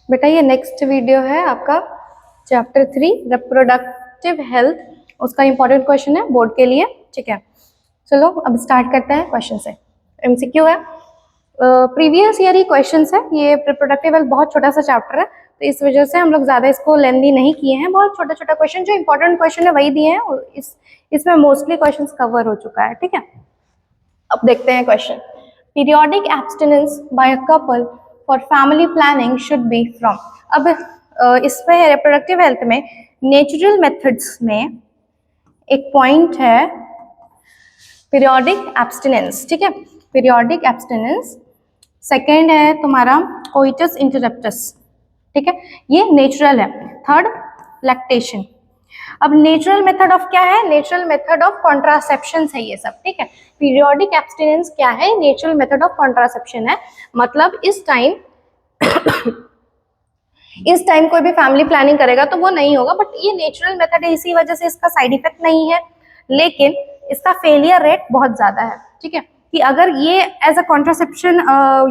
बेटा ये next video है आपका चैप्टर 3 रिप्रोडक्टिव हेल्थ, उसका इंपॉर्टेंट क्वेश्चन है बोर्ड के लिए। ठीक है, चलो अब स्टार्ट करते हैं क्वेश्चन से। एमसीक्यू है, प्रीवियस ईयर ही क्वेश्चन है। ये रिप्रोडक्टिव हेल्थ बहुत छोटा सा चैप्टर है, तो इस वजह से हम लोग ज्यादा इसको लेंदी नहीं किए हैं। बहुत छोटा छोटा क्वेश्चन, जो इंपॉर्टेंट क्वेश्चन है वही दिए हैं। इसमें मोस्टली क्वेश्चन कवर हो चुका है। ठीक है, अब देखते हैं question. Periodic abstinence by a couple for family planning should be from. अब इसमें रिप्रोडक्टिव हेल्थ में नेचुरल मेथड्स में एक पॉइंट है पीरियोडिक एब्स्टिनेंस। ठीक है, पीरियोडिक एब्स्टिनेंस। सेकेंड है तुम्हारा कोइटस इंटररप्टस। ठीक है, ये नेचुरल है। Third lactation. अब नेचुरल मेथड ऑफ क्या है? नेचुरल मेथड ऑफ कॉन्ट्रासेप्शन है ये सब। ठीक है, पीरियोडिक एब्स्टिनेंस क्या है? नेचुरल मेथड ऑफ कॉन्ट्रासेप्शन है। मतलब इस टाइम कोई भी फैमिली प्लानिंग करेगा तो वो नहीं होगा, बट ये नेचुरल मेथड है, इसी वजह से इसका साइड इफेक्ट नहीं है, लेकिन इसका फेलियर रेट बहुत ज्यादा है। ठीक है, कि अगर ये एज अ कॉन्ट्रासेप्शन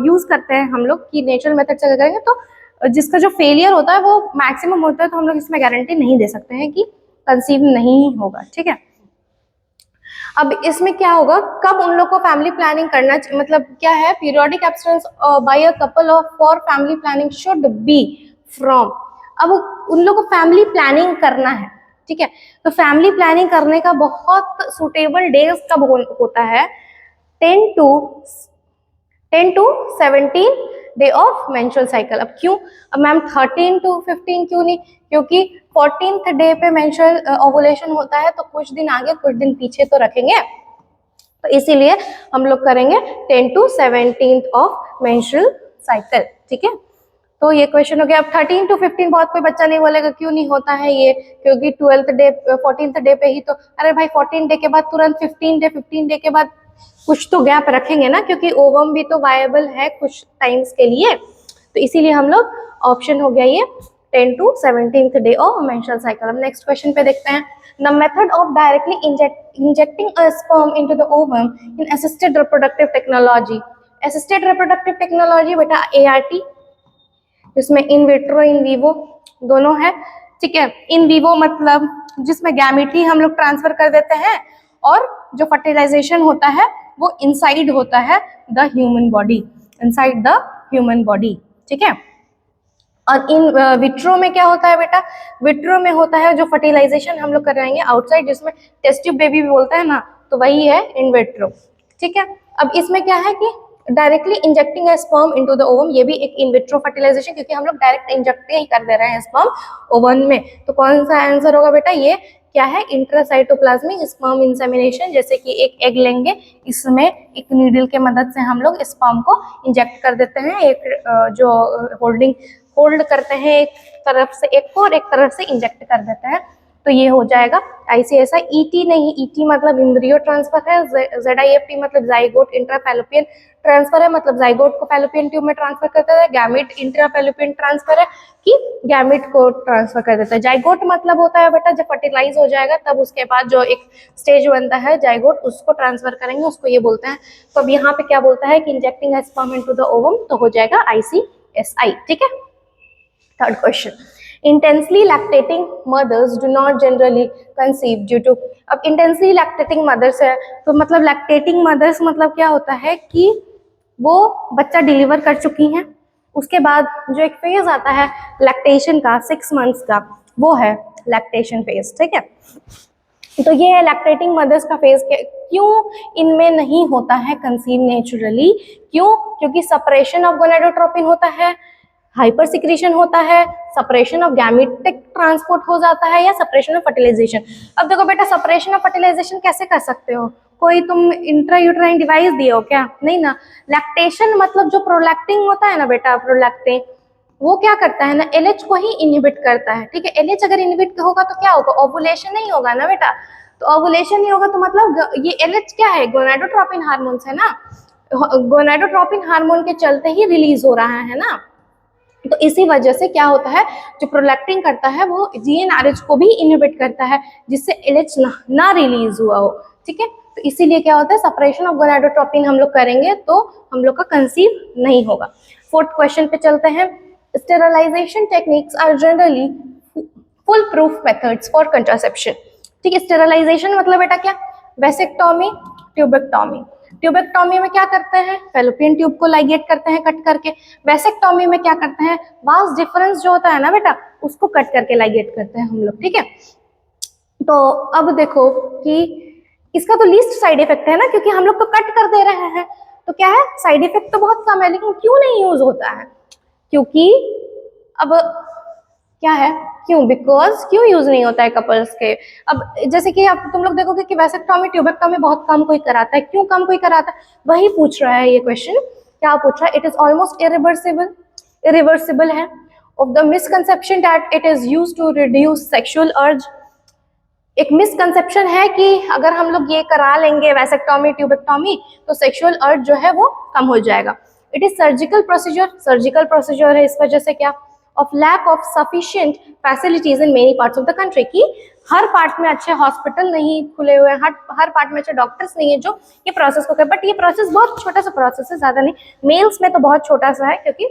यूज करते हैं हम लोग कि नेचुरल मेथड से करेंगे तो जिसका जो फेलियर होता है वो मैक्सिमम होता है, तो हम लोग इसमें गारंटी नहीं दे सकते हैं कि कंसीव नहीं होगा। ठीक है, अब इसमें क्या होगा, कब उन लोग को फैमिली प्लानिंग करना, मतलब क्या है, periodic abstinence by a couple of for family planning should be from. अब उन लोग को फैमिली प्लानिंग करना है। ठीक है, तो फैमिली प्लानिंग करने का बहुत सुटेबल डेज कब होता है? 10 to 17 day of menstrual cycle. अब क्यों, अब मैम 13 to 15 क्यों नहीं? क्योंकि 14th डे पे मेंस्ट्रुअल ओवुलेशन होता है, तो कुछ दिन आगे कुछ दिन पीछे तो रखेंगे, तो इसीलिए हम लोग करेंगे 10 to 17 ऑफ मेंस्ट्रुअल साइकिल। ठीक है, तो ये क्वेश्चन हो गया। अब 13 to 15 बहुत कोई बच्चा नहीं बोलेगा क्यों नहीं होता है ये, क्योंकि 12th डे 14th डे पे ही तो, अरे भाई 14 डे के बाद तुरंत 15 डे के बाद कुछ तो गैप रखेंगे ना, क्योंकि ओवम भी तो वायबल है कुछ टाइम्स के लिए, तो इसीलिए हम लोग ऑप्शन हो गया ये 10 to 17th day of menstrual cycle. अब नेक्स्ट क्वेश्चन पे देखते हैं। The method of directly injecting a sperm into the ovum in assisted reproductive technology. Assisted reproductive technology बेटा ART, जिसमें इन विट्रो इन विवो दोनों है। ठीक है, इन विवो मतलब जिसमें गैमेट ही हम लोग ट्रांसफर कर देते हैं, और जो फर्टिलाइजेशन होता है वो इनसाइड होता है the human body, inside the human body. ठीक है, और इन विट्रो में क्या होता है बेटा? विट्रो में होता है जो फर्टिलाइजेशन हम लोग कराएंगे आउटसाइड, जिसमें टेस्ट ट्यूब बेबी भी बोलते हैं ना, तो वही है इन विट्रो। ठीक है, अब इसमें क्या है कि directly injecting sperm into the ovum, ये भी एक इन विट्रो फर्टिलाइजेशन, क्योंकि हम लोग डायरेक्ट इंजेक्ट ही कर दे रहे हैं स्पर्म ओवन में। तो कौन सा आंसर होगा बेटा? ये क्या है? Intracytoplasmic sperm insemination. जैसे कि एक एग लेंगे, इसमें एक नीडल के मदद से हम लोग स्पर्म को इंजेक्ट कर देते हैं, एक जो होल्ड करते हैं एक तरफ से एक को और एक तरफ से इंजेक्ट कर देते हैं, तो ये हो जाएगा ICSI। ET नहीं, ET मतलब एम्ब्रियो ट्रांसफर है, ZIFT मतलब जाइगोट इंट्राफैलोपियन ट्रांसफर है, मतलब जाइगोट को फैलोपियन ट्यूब में ट्रांसफर कर देता है। गैमेट इंट्राफैलोपियन ट्रांसफर है कि गैमेट को ट्रांसफर कर देता है। जाइगोट मतलब होता है बेटा जब फर्टिलाइज हो जाएगा तब उसके बाद जो एक स्टेज बनता है जाइगोट, उसको ट्रांसफर करेंगे, उसको ये बोलते हैं। तो अब यहाँ पे क्या बोलता है कि injecting sperm into the ovum, तो हो जाएगा ICSI। ठीक है, third question. Intensely lactating mothers do not generally conceive due to। अब intensely lactating mothers है, तो मतलब lactating mothers मतलब क्या होता है कि वो बच्चा डिलीवर कर चुकी हैं, उसके बाद जो एक फेज आता है लैक्टेशन का 6 months का, वो है लैक्टेशन फेज। ठीक है, तो ये है लैक्टेटिंग मदर्स का फेज। क्यों इनमें नहीं होता है कंसीव नेचुरली? क्यों? क्योंकि सेपरेशन ऑफ गोनाडोट्रोपिन होता है, हाइपर सिक्रीशन होता है, सेपरेशन ऑफ गैमेटिक ट्रांसपोर्ट हो जाता है, या सेपरेशन ऑफ फर्टिलाइजेशन। अब देखो बेटा, सेपरेशन ऑफ फर्टिलाइजेशन कैसे कर सकते हो? कोई तुम इंट्रायूट्राइन डिवाइस दिए हो क्या? नहीं ना। लैक्टेशन मतलब जो प्रोलैक्टिन होता है ना बेटा, प्रोलैक्टिन वो क्या करता है ना, LH को ही इनहिबिट करता है। ठीक है, LH अगर इनहिबिट होगा तो क्या होगा? ओवुलेशन नहीं होगा ना बेटा। तो ओवुलेशन नहीं होगा तो मतलब ये LH क्या है? गोनाडोट्रोपिन हार्मोन है ना, गोनाडोट्रोपिन हार्मोन के चलते ही रिलीज हो रहा है ना, तो इसी वजह से क्या होता है, जो प्रोलैक्टिन करता है वो GnRH को भी इनहिबिट करता है, जिससे LH ना रिलीज हुआ हो। ठीक है, तो इसीलिए क्या होता है, सेपरेशन ऑफ गोनाडोट्रोपिन हम लोग करेंगे तो हम लोग का कंसीव नहीं होगा। फोर्थ क्वेश्चन पे चलते हैं। Sterilization techniques are generally full proof methods for contraception. ठीक है, स्टेरिलाइजेशन मतलब बेटा क्या, वेसेक्टोमी, ट्यूबेक्टोमी। ट्यूबेक्टोमी में क्या करते हैं, फैलोपियन ट्यूब को लाइगेट करते हैं कट करके। वेसेक्टोमी में क्या करते हैं, वास डिफरेंस जो होता है ना बेटा, उसको कट करके लाइगेट करते हैं हम लोग। ठीक है, तो अब देखो कि इसका तो लीस्ट साइड इफेक्ट है ना, क्योंकि हम लोग तो कट कर दे रहे हैं, तो क्या है, साइड इफेक्ट तो बहुत कम है, लेकिन क्यों नहीं यूज होता है, क्योंकि अब क्या है, क्यों, बिकॉज क्यों यूज नहीं होता है कपल्स के। अब जैसे कि आप तुम लोग देखोगे कि वैसेक्टोमी ट्यूबेक्टोमी बहुत कम कोई कराता है, क्यों कम कोई कराता है, वही पूछ रहा है ये क्वेश्चन। क्या पूछ रहा है, it is almost irreversible, irreversible है। Of the misconception that it is used to reduce sexual urge. एक मिसकंसेप्शन है कि अगर हम लोग ये करा लेंगे वैसेक्टोमी ट्यूबेक्टोमी तो सेक्सुअल अर्ज जो है वो कम हो जाएगा। It is surgical procedure, surgical procedure है, इस वजह से क्या, of lack of sufficient facilities in many parts of the country, की हर पार्ट में अच्छे हॉस्पिटल नहीं खुले हुए हैं, हर पार्ट में अच्छे डॉक्टर्स नहीं है जो ये प्रोसेस को करे। बट ये प्रोसेस बहुत छोटा सा प्रोसेस है, ज्यादा नहीं, मेल्स में तो बहुत छोटा सा है, क्योंकि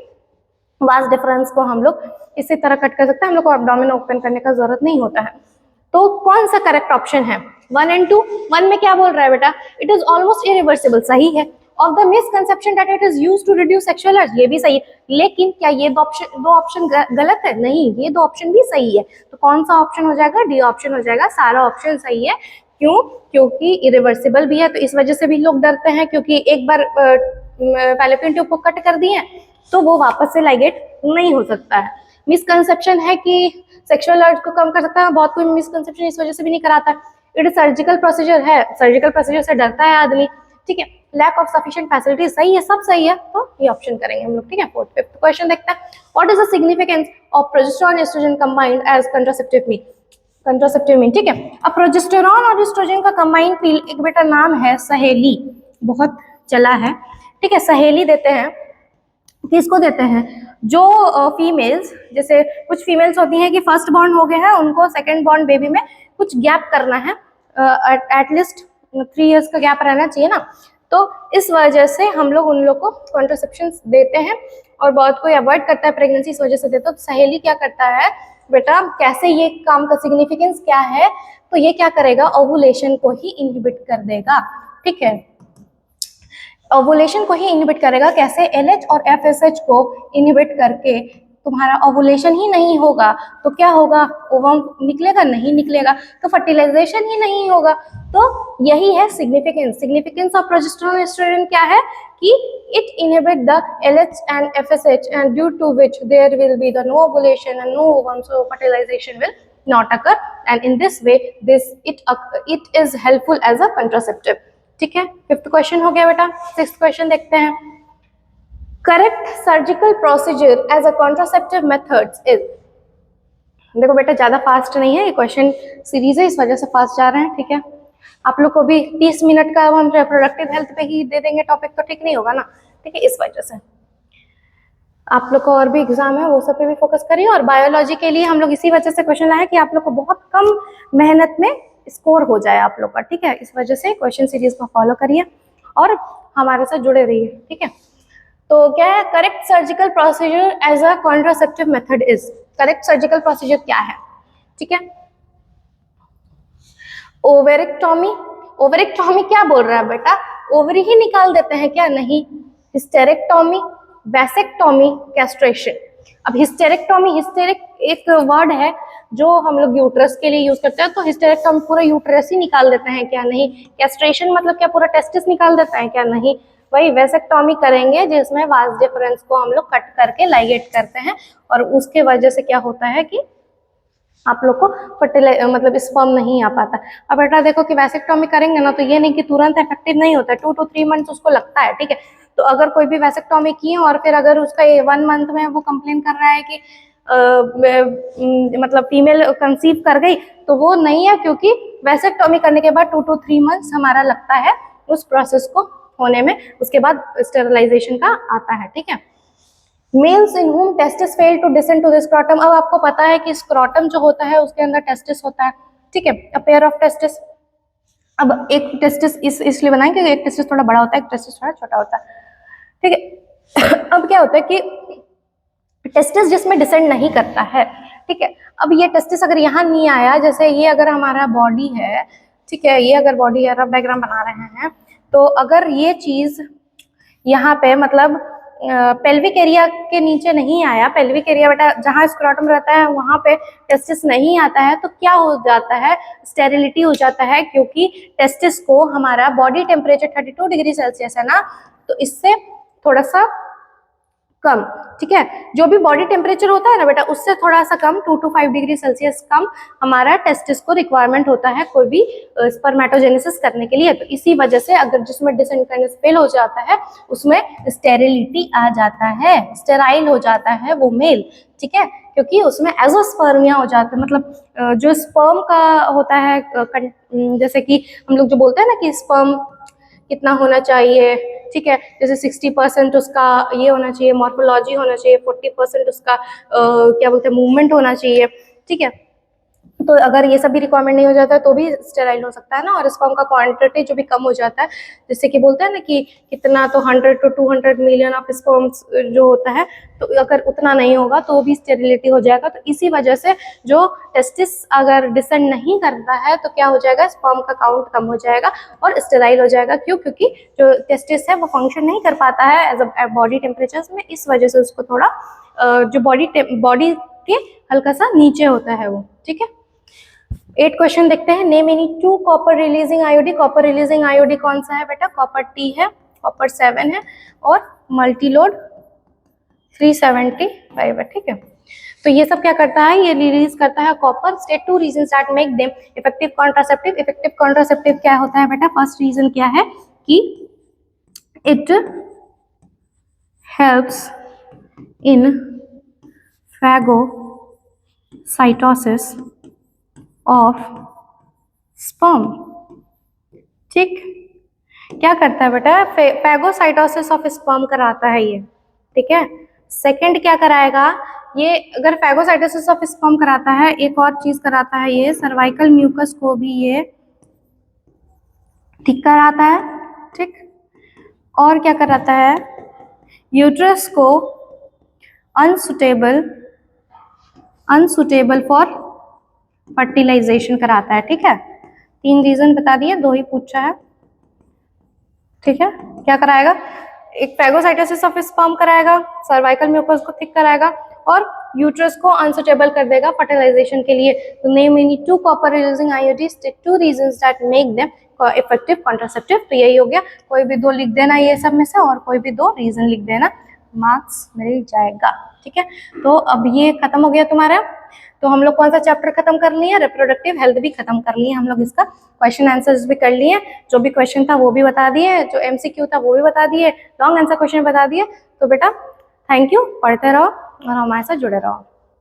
वास डिफरेंस को हम लोग इसी तरह कट कर सकते हैं, हम लोग को एब्डोमेन ओपन करने का जरूरत नहीं होता है। तो कौन सा करेक्ट ऑप्शन है, 1 and 2। 1 में क्या बोल रहा है बेटा, इट इज ऑलमोस्ट इरिवर्सिबल, सही है। Of the misconception that it is used to reduce sexual urge, ये भी सही है, लेकिन क्या ये दो ऑप्शन गलत है, नहीं, ये दो ऑप्शन भी सही है। तो कौन सा ऑप्शन हो जाएगा, डी ऑप्शन हो जाएगा, सारा ऑप्शन सही है। क्यों, क्योंकि इरिवर्सिबल भी है, तो इस वजह से भी लोग डरते हैं, क्योंकि एक बार फैलोपियन ट्यूब को कट कर दिए तो वो वापस से लाइगेट नहीं हो सकता है। मिसकंसेप्शन है कि सेक्सुअल अर्ज को कम कर सकता है, बहुत कोई मिसकंसेप्शन इस वजह से भी नहीं कराता है। इट सर्जिकल प्रोसीजर है, सर्जिकल प्रोसीजर से डरता है आदमी। ठीक है, लैक ऑफ सफिशिएंट फैसिलिटी, सही है, सब सही है, तो ये ऑप्शन करेंगे हम लोग। ठीक है, 4th 5th क्वेश्चन देखते हैं। What is the significance of progesterone estrogen combined as contraceptive mean, contraceptive mean. ठीक है, अब प्रोजेस्टेरॉन और एस्ट्रोजन का कंबाइंड पील, एक बेटा नाम है सहेली, बहुत चला है। ठीक है, सहेली देते हैं, किसको देते हैं, जो फीमेल्स, जैसे कुछ फीमेल्स होती हैं कि फर्स्ट बॉर्न हो गए हैं, उनको सेकंड बॉर्न बेबी में कुछ गैप करना है, एटलीस्ट 3 years का गैप रहना चाहिए ना, तो इस वजह से हम लोग उन लोग को कॉन्ट्रासेप्शन देते हैं, और बहुत कोई अवॉइड करता है प्रेगनेंसी, इस वजह से देते हैं। तो सहेली क्या करता है बेटा, कैसे ये काम का सिग्निफिकेंस क्या है, तो ये क्या करेगा, ओवुलेशन को ही इनहिबिट कर देगा। ठीक है, ओवुलेशन को ही इनहिबिट करेगा, कैसे, LH और FSH को इनहिबिट करके तुम्हारा ओवुलेशन ही नहीं होगा तो क्या होगा, ओवम निकलेगा, नहीं निकलेगा, तो फर्टिलाइजेशन ही नहीं होगा। तो यही है significance. Significance of progesterone estrogen क्या है कि it inhibit the LH and FSH and due to which there will be the no ovulation and no ovum, so fertilization will not occur, and in this way it is helpful as a contraceptive। ठीक है, 5th question हो गया बेटा। 6th question देखते हैं। Correct surgical procedure as a contraceptive methods is, देखो बेटा ज्यादा फास्ट नहीं है, ये क्वेश्चन सीरीज है, इस वजह से फास्ट जा रहे हैं। ठीक है, आप लोग को भी 30 मिनट का हम रिप्रोडक्टिव हेल्थ पे ही दे देंगे टॉपिक, तो ठीक नहीं होगा ना। ठीक है, इस वजह से आप लोग को और भी एग्जाम है, वो सब पे भी फोकस करिए। और बायोलॉजी के लिए हम लोग इसी वजह से क्वेश्चन लाए कि आप लोग को बहुत कम मेहनत में स्कोर हो जाए आप लोग का। ठीक है, इस वजह से क्वेश्चन सीरीज को फॉलो करिए और हमारे साथ जुड़े रहिए। ठीक है, तो क्या है, correct surgical procedure as a contraceptive method is, correct surgical procedure क्या है। ठीक है, ओवेरेक्टोमी, ओवेरेक्टोमी क्या बोल रहा है बेटा, ओवरी ही निकाल देते हैं क्या, नहीं। Hysterectomy, vasectomy, castration. अब हिस्टेरेक्टोमी, हिस्टेरिक एक वर्ड है जो हम लोग यूट्रस के लिए यूज करते हैं, तो हिस्टेरेक्टोमी पूरा यूट्रस ही निकाल देते हैं क्या, नहीं। कैस्ट्रेशन मतलब क्या, पूरा टेस्टिस निकाल देता है क्या, नहीं। वही वैसेक्टोमी करेंगे जिसमें वास डिफरेंस को हम लोग कट करके लाइगेट करते हैं, और उसके वजह से क्या होता है कि आप लोग को मतलब स्पर्म नहीं आ पाता। अब बेटा देखो कि वैसेक्टोमी करेंगे ना, तो ये नहीं कि तुरंत इफेक्टिव नहीं होता है, 2 to 3 months उसको लगता है। ठीक है, तो अगर कोई भी वैसेक्टोमी किए और फिर अगर उसका 1 month में वो कंप्लेन कर रहा है कि मतलब फीमेल कंसीव कर गई, तो वो नहीं है, क्योंकि वैसेक्टोमी करने के बाद 2 to 3 months हमारा लगता है उस प्रोसेस को होने में, उसके बाद स्टेरिलाइजेशन का आता है। ठीक है, males in whom testis fail to descend to the scrotum, अब आपको पता है कि स्क्रोटम जो होता है उसके अंदर टेस्टिस होता है। ठीक है, अ पेयर ऑफ टेस्टिस। अब एक टेस्टिस इसलिए बनाएंगे क्योंकि एक टेस्टिस थोड़ा बड़ा होता है, एक टेस्टिस थोड़ा छोटा होता है। ठीक है अब क्या होता है कि टेस्टिस जिसमें डिसेंड नहीं करता है, ठीक है। अब ये टेस्टिस अगर यहाँ नहीं आया, जैसे ये अगर हमारा बॉडी है, ठीक है, ये अगर बॉडी है, रफ डायग्राम बना रहे हैं, तो अगर ये चीज यहाँ पे मतलब पेल्विक एरिया के नीचे नहीं आया, पेल्विक एरिया बेटा जहाँ स्क्रोटम रहता है वहां पे टेस्टिस नहीं आता है, तो क्या हो जाता है, स्टेरिलिटी हो जाता है, क्योंकि टेस्टिस को हमारा बॉडी टेम्परेचर 32 डिग्री सेल्सियस है ना, तो इससे थोड़ा सा कम, ठीक है, जो भी बॉडी टेम्परेचर होता है ना बेटा उससे थोड़ा सा कम 2 to 5 डिग्री सेल्सियस कम हमारा टेस्टिस को रिक्वायरमेंट होता है कोई भी स्पर्मेटोजेनेसिस करने के लिए। तो इसी वजह से अगर जिसमें डिसेंड करने से फेल हो जाता है उसमें स्टेरिलिटी आ जाता है, स्टेराइल हो जाता है वो मेल, ठीक है, क्योंकि उसमें एजोस्पर्मिया हो जाता है, मतलब जो स्पर्म का होता है, जैसे कि हम लोग जो बोलते हैं ना कि स्पर्म कितना होना चाहिए, ठीक है, जैसे 60% उसका ये होना चाहिए, मॉर्फोलॉजी होना चाहिए, 40% उसका क्या बोलते हैं मूवमेंट होना चाहिए, ठीक है। तो अगर ये सब भी रिक्वायरमेंट नहीं हो जाता है तो भी स्टेराइल हो सकता है ना, और स्पर्म का क्वांटिटी जो भी कम हो जाता है, जैसे कि बोलते हैं ना कि कितना, तो 100 to 200 मिलियन ऑफ स्पर्म्स जो होता है, तो अगर उतना नहीं होगा तो भी स्टेरिलिटी हो जाएगा। तो इसी वजह से जो टेस्टिस अगर डिसेंड नहीं करता है तो क्या हो जाएगा, स्पर्म का काउंट कम हो जाएगा और स्टेराइल हो जाएगा। क्यों? क्योंकि जो टेस्टिस है वो फंक्शन नहीं कर पाता है एज अ बॉडी टेम्परेचर में, इस वजह से उसको थोड़ा जो बॉडी के हल्का सा नीचे होता है वो, ठीक है। 8 क्वेश्चन देखते हैं। Name any 2 copper releasing IOD. Copper releasing IOD कौन सा है बेटा, कॉपर टी है, कॉपर 7 है और मल्टीलोड 375 है, ठीक है। तो ये सब क्या करता है, ये रिलीज करता है copper. State 2 reasons that make them effective contraceptive. Effective contraceptive क्या होता है बेटा, फर्स्ट रीजन क्या है कि it helps in phagocytosis of sperm, ठीक। क्या करता है बेटा, फैगोसाइटोसिस ऑफ स्पर्म कराता है ये, ठीक है। सेकंड क्या कराएगा ये, अगर फैगोसाइटोसिस ऑफ स्पर्म कराता है, एक और चीज कराता है ये, सर्वाइकल म्यूकस को भी ये ठीक कराता है, ठीक। और क्या कराता है, यूट्रस को अनसुटेबल फॉर फर्टिलाइजेशन कराता है, ठीक है। 3 रीजन बता दिए, 2 ही पूछा है, ठीक है। क्या कराएगा, एक फैगोसाइटोसिस ऑफ स्पर्म कराएगा, सर्वाइकल म्यूकस को थिक कराएगा और यूट्रस को अनसुटेबल कर देगा फर्टिलाइजेशन के लिए। तो name any 2 copper releasing IOD, state 2 reasons that make them effective contraceptive. तो यही हो गया, कोई भी 2 लिख देना ये सब में से, और कोई भी 2 रीजन लिख देना, मार्क्स मिल जाएगा, ठीक है। तो अब ये खत्म हो गया तुम्हारा। तो हम लोग कौन सा चैप्टर खत्म कर लिए, रिप्रोडक्टिव हेल्थ भी खत्म कर लिए हम लोग, इसका क्वेश्चन आंसर्स भी कर लिए, जो भी क्वेश्चन था वो भी बता दिए, जो एमसीक्यू था वो भी बता दिए, लॉन्ग आंसर क्वेश्चन बता दिए। तो बेटा थैंक यू, पढ़ते रहो और हमारे साथ जुड़े रहो।